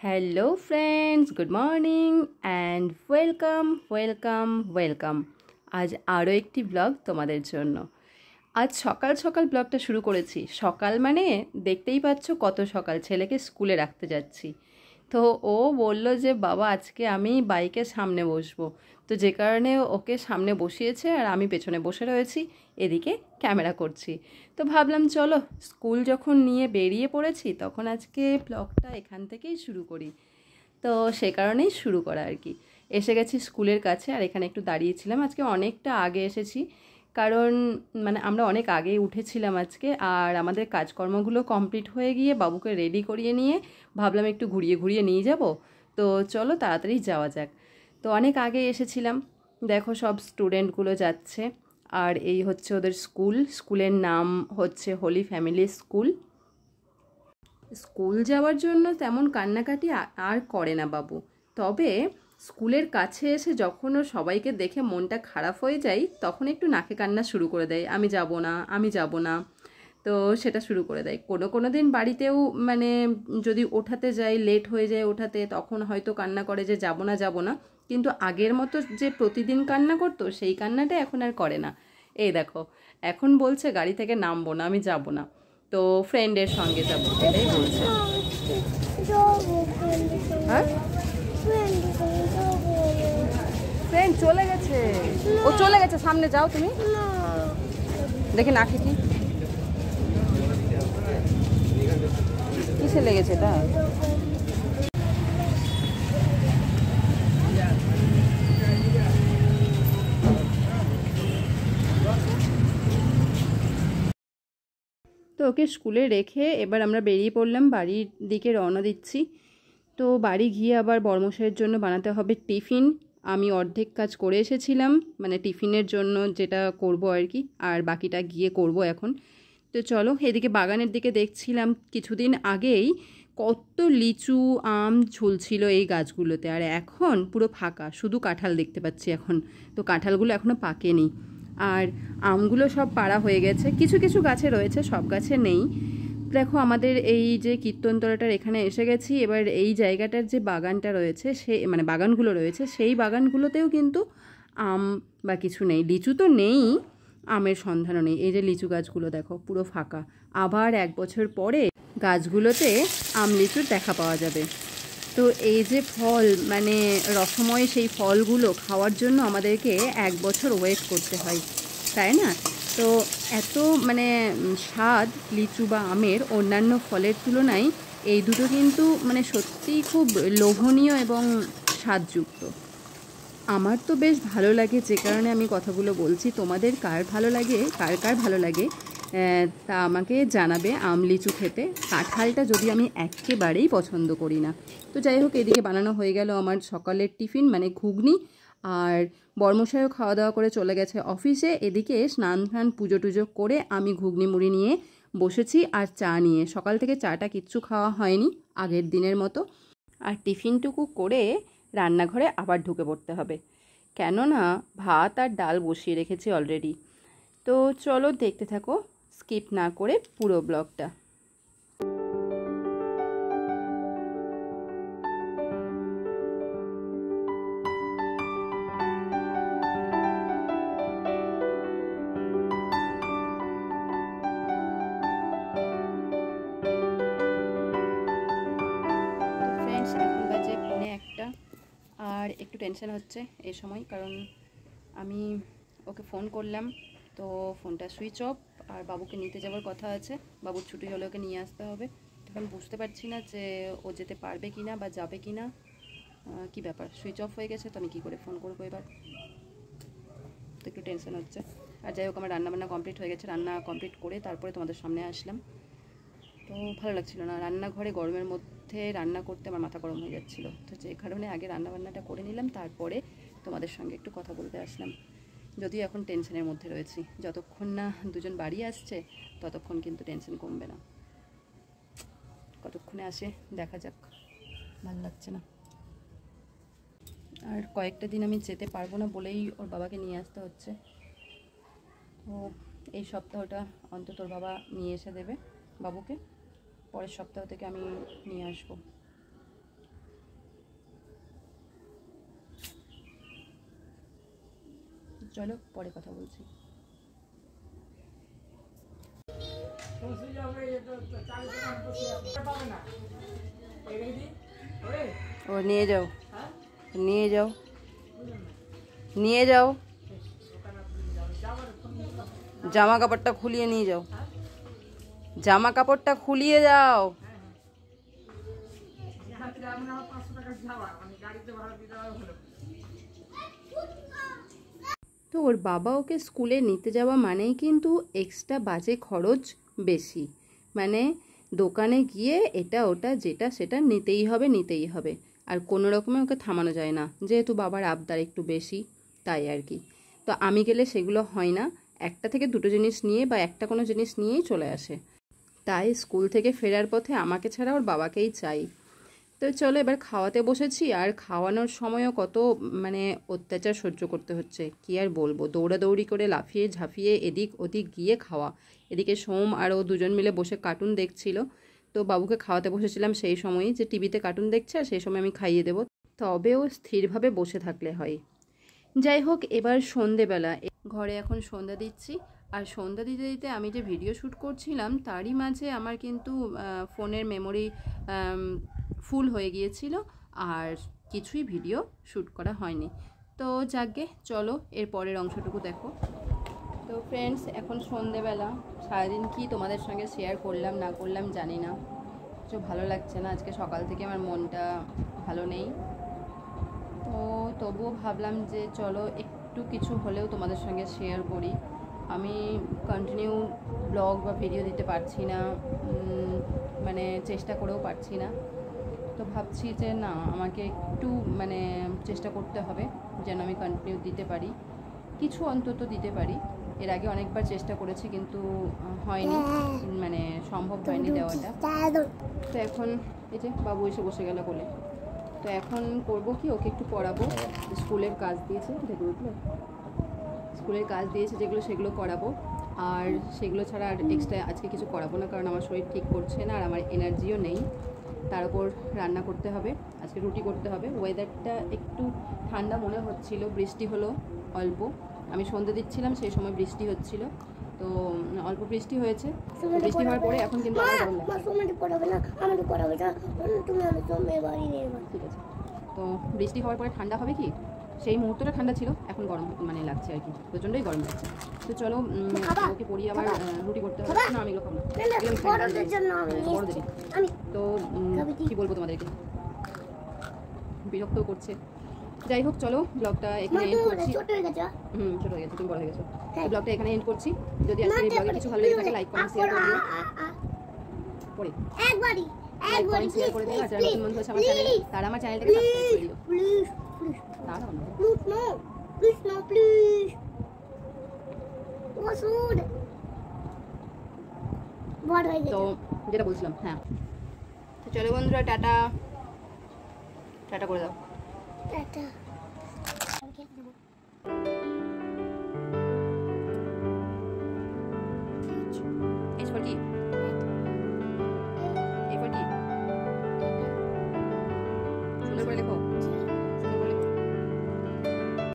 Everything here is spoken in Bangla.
Hello friends, good morning and welcome. আজ আরও একটি ব্লগ তোমাদের জন্য। আজ সকাল সকাল ব্লগটা শুরু করেছি। সকাল মানে দেখতেই পাচ্ছ কত সকাল, ছেলেকে স্কুলে রাখতে যাচ্ছি। তো ও বলল যে বাবা আজকে আমি বাইকের সামনে বসবো, তো যে কারণে ওকে সামনে বসিয়েছে আর আমি পেছনে বসে রয়েছি, এদিকে ক্যামেরা করছি। তো ভাবলাম চলো, স্কুল যখন নিয়ে বেরিয়ে পড়েছি তখন আজকে ব্লগটা এখান থেকেই শুরু করি। তো সে কারণেই শুরু করা আর কি। এসে গেছি স্কুলের কাছে আর এখানে একটু দাঁড়িয়েছিলাম। আজকে অনেকটা আগে এসেছি, কারণ মানে আমরা অনেক আগেই উঠেছিলাম আজকে, আর আমাদের কাজকর্মগুলো কমপ্লিট হয়ে গিয়ে বাবুকে রেডি করিয়ে নিয়ে ভাবলাম একটু ঘুরিয়ে ঘুরিয়ে নিয়ে যাব। তো চলো তাড়াতাড়ি যাওয়া যাক। তো অনেক আগে এসেছিলাম। দেখো সব স্টুডেন্টগুলো যাচ্ছে, আর এই হচ্ছে ওদের স্কুল। স্কুলের নাম হচ্ছে হোলি ফ্যামিলি স্কুল। স্কুল যাওয়ার জন্য তেমন কান্নাকাটি আর করে না বাবু, তবে স্কুলের কাছে এসে যখন ও সবাইকে দেখে মনটা খারাপ হয়ে যায় তখন একটু নাকে কান্না শুরু করে দেয়, আমি যাব না, আমি যাব না। তো সেটা শুরু করে দেয়। কোনো কোনো দিন বাড়িতেও মানে যদি ওঠাতে যাই, লেট হয়ে যায় ওঠাতে, তখন হয়তো কান্না করে যে যাব না যাব না। কিন্তু আগের মতো যে প্রতিদিন কান্না করতো সেই কান্নাটা এখন আর করে না। এই দেখো, এখন বলছে গাড়ি থেকে নামবো না, আমি যাব না, তো ফ্রেন্ডের সঙ্গে যাবো এটাই বলছে। হ্যাঁ, ফ্রেন্ড চলে গেছে, ও চলে গেছে, সামনে যাও তুমি। দেখি না কি কিসে লেগেছে এটা। তো ওকে স্কুলে রেখে এবার আমরা বেরিয়ে পড়লাম, বাড়ির দিকে রওনা দিচ্ছি। তো বাড়ি গিয়ে আবার বর্মশাইয়ের জন্য বানাতে হবে টিফিন। আমি অর্ধেক কাজ করে এসেছিলাম, মানে টিফিনের জন্য যেটা করব আর কি, আর বাকিটা গিয়ে করব এখন। তো চলো, এদিকে বাগানের দিকে দেখছিলাম কিছুদিন আগেই কত লিচু আম ঝুলছিল এই গাছগুলোতে, আর এখন পুরো ফাঁকা, শুধু কাঁঠাল দেখতে পাচ্ছি এখন। তো কাঁঠালগুলো এখনও পাকেনি, আর আমগুলো সব পাড়া হয়ে গেছে। কিছু কিছু গাছে রয়েছে, সব গাছে নেই। দেখো আমাদের এই যে কীর্তনতলাটার এখানে এসে গেছি। এবার এই জায়গাটার যে বাগানটা রয়েছে, সে মানে বাগানগুলো রয়েছে, সেই বাগানগুলোতেও কিন্তু আম বা কিছু নেই। লিচু তো নেই, আমের সন্ধানও নেই। এই যে লিচু গাছগুলো দেখো পুরো ফাঁকা। আবার 1 বছর পরে গাছগুলোতে আম লিচুর দেখা পাওয়া যাবে। তো এই যে ফল, মানে রসময় সেই ফলগুলো খাওয়ার জন্য আমাদেরকে 1 বছর ওয়েট করতে হয়, তাই না? তো এত মানে স্বাদ লিচু বা আমের অন্যান্য ফলের তুলনায় এই দুটো কিন্তু মানে সত্যিই খুব লোভনীয় এবং স্বাদযুক্ত। আমার তো বেশ ভালো লাগে, যে কারণে আমি কথাগুলো বলছি। তোমাদের কার ভালো লাগে, কার কার ভালো লাগে তা আমাকে জানাবে আম লিচু খেতে। কাঁঠালটা যদি আমি একেবারেই পছন্দ করি না। তো যাই হোক, এদিকে বানানো হয়ে গেল আমার সকালের টিফিন, মানে ঘুগনি। আর বর্মশাইও খাওয়া দাওয়া করে চলে গেছে অফিসে। এদিকে স্নান টান পুজো টুজো করে আমি ঘুগনি মুড়ি নিয়ে বসেছি, আর চা নিয়ে। সকাল থেকে চাটা কিচ্ছু খাওয়া হয়নি আগের দিনের মতো। আর টিফিনটুকু করে রান্নাঘরে আবার ঢুকে পড়তে হবে, কেননা ভাত আর ডাল বসিয়ে রেখেছি অলরেডি। তো চলো দেখতে থাকো, স্কিপ না করে পুরো ব্লগটা। ফ্রেন্ডস, এখন বাজে 1:45, আর একটু টেনশন হচ্ছে এই সময়, কারণ আমি ওকে ফোন করলাম, তো ফোনটা সুইচ অফ। আর বাবুকে নিতে যাওয়ার কথা আছে, বাবুর ছুটি হলে ওকে নিয়ে আসতে হবে। এখন বুঝতে পারছি না যে ও যেতে পারবে কি না বা যাবে কি না। কী ব্যাপার, সুইচ অফ হয়ে গেছে, তো আমি কী করে ফোন করবো এবার? তো একটু টেনশন হচ্ছে। আর যাই হোক, আমার রান্নাবান্না কমপ্লিট হয়ে গেছে। রান্না কমপ্লিট করে তারপরে তোমাদের সামনে আসলাম। তো ভালো লাগছিল না, রান্নাঘরে গরমের মধ্যে রান্না করতে আমার মাথা গরম হয়ে যাচ্ছিলো। তো যে কারণে আগে রান্নাবান্নাটা করে নিলাম, তারপরে তোমাদের সঙ্গে একটু কথা বলতে আসলাম। যদিও এখন টেনশনের মধ্যে রয়েছি, যতক্ষণ না দুজন বাড়ি আসছে ততক্ষণ কিন্তু টেনশন কমবে না। কতক্ষণে আসে দেখা যাক, ভালো লাগছে না। আর কয়েকটা দিন আমি যেতে পারবো না বলেই ওর বাবাকে নিয়ে আসতে হচ্ছে। তো এই সপ্তাহটা অন্তত ওর বাবা নিয়ে এসে দেবে বাবুকে, পরের সপ্তাহ থেকে আমি নিয়ে আসবো। চলো পরে কথা বলছি। ও নিয়ে যাও, নিয়ে যাও, নিয়ে যাও, জামা কাপড়টা খুলিয়ে নিয়ে যাও, জামা কাপড়টা খুলিয়ে যাও। তো ওর বাবা ওকে স্কুলে নিতে যাওয়া মানেই কিন্তু এক্সট্রা বাজে খরচ বেশি, মানে দোকানে গিয়ে এটা ওটা যেটা সেটা নিতেই হবে, নিতেই হবে, আর কোনো রকমে ওকে থামানো যায় না, যেহেতু বাবার আবদার একটু বেশি, তাই আর কি। তো আমি গেলে সেগুলো হয় না, একটা থেকে দুটো জিনিস নিয়ে বা একটা কোনো জিনিস নিয়েই চলে আসে। তাই স্কুল থেকে ফেরার পথে আমাকে ছাড়া ওর বাবাকেই চাই। তো চলো এবার খাওয়াতে বসেছি, আর খাওয়ানোর সময়ও কত মানে অত্যাচার সহ্য করতে হচ্ছে, কি আর বলবো। দৌড়াদৌড়ি করে লাফিয়ে ঝাঁপিয়ে এদিক ওদিক গিয়ে খাওয়া। এদিকে সোম আর ও দুজন মিলে বসে কার্টুন দেখছিল, তো বাবুকে খাওয়াতে বসেছিলাম সেই সময়ই, যে টিভিতে কার্টুন দেখছে আর সেই সময় আমি খাইয়ে দেবো, তবে ও স্থিরভাবে বসে থাকলে হয়। যাই হোক, এবার সন্ধেবেলা ঘরে এখন সন্ধ্যা দিচ্ছি, আর সন্ধ্যা দিতে দিতে আমি যে ভিডিও শ্যুট করছিলাম তারই মাঝে আমার কিন্তু ফোনের মেমোরি ফুল হয়ে গিয়েছিল, আর কিছুই ভিডিও শ্যুট করা হয়নি। তো যাকগে, চলো এর পরের অংশটুকু দেখো। তো ফ্রেন্ডস, এখন সন্ধেবেলা, সারাদিন কি তোমাদের সঙ্গে শেয়ার করলাম না করলাম জানি না, কিছু ভালো লাগছে না, আজকে সকাল থেকে আমার মনটা ভালো নেই। তো তবুও ভাবলাম যে চলো একটু কিছু হলেও তোমাদের সঙ্গে শেয়ার করি। আমি কন্টিনিউ ব্লগ বা ভিডিও দিতে পারছি না, মানে চেষ্টা করেও পারছি না। তো ভাবছি যে না, আমাকে একটু মানে চেষ্টা করতে হবে যেন আমি কন্টিনিউ দিতে পারি, কিছু অন্তত দিতে পারি। এর আগে অনেকবার চেষ্টা করেছি কিন্তু হয়নি, মানে সম্ভব হয়নি দেওয়াটা। তো এখন এই যে বাবু এসে বসে গেল কোলে। তো এখন করব কি, ওকে একটু পড়াবো, স্কুলের কাজ দিয়েছে, দেখে বুঝলো, স্কুলের কাজ দিয়েছে যেগুলো সেগুলো করাবো, আর সেগুলো ছাড়া আর এক্সট্রা আজকে কিছু করাবো না, কারণ আমার শরীর ঠিক করছে না আর আমার এনার্জিও নেই। তার উপর রান্না করতে হবে, আজকে রুটি করতে হবে। ওয়েদারটা একটু ঠান্ডা মনে হচ্ছিল, বৃষ্টি হলো অল্প, আমি সন্ধ্যে দিচ্ছিলাম সেই সময় বৃষ্টি হচ্ছিল, তো অল্প বৃষ্টি হয়েছে। বৃষ্টি হওয়ার পরে এখন কিন্তু আমার গরম লাগছে। ঠিক আছে, তো বৃষ্টি হওয়ার পরে ঠান্ডা হবে কি, সেই মুহূর্তটা ঠান্ডা ছিল, এখন গরম মানে লাগছে আর কি, প্রচণ্ডই গরম লাগছে। তো চলো ওকে পড়িয়ে আবার রুটি করতে হবে। না আমি এগুলো খাবো না, বড় দিদি। তো কী বলবো তোমাদেরকে, বিরক্ত করছে। যাই হোক, চলো ব্লগটা এখানে এন্ড করছি। ছোট হয়ে গেছে, তুমি বড় হয়ে গেছো। ব্লগটা এখানে এন্ড করছি। যদি আজকে এই ব্লগে কিছু ভালো লেগে থাকে লাইক কমেন্ট শেয়ার করে দিও। পরে লাইক কমেন্ট শেয়ার করে দিও, আর যারা নতুন বন্ধু আছে আমার চ্যানেলে তারা আমার চ্যানেলটাকে সাবস্ক্রাইব করে দিও। তো যেটা বলছিলাম, হ্যাঁ, তো চলো বন্ধুরা, টাটা টাটা করে দাও। টাটা।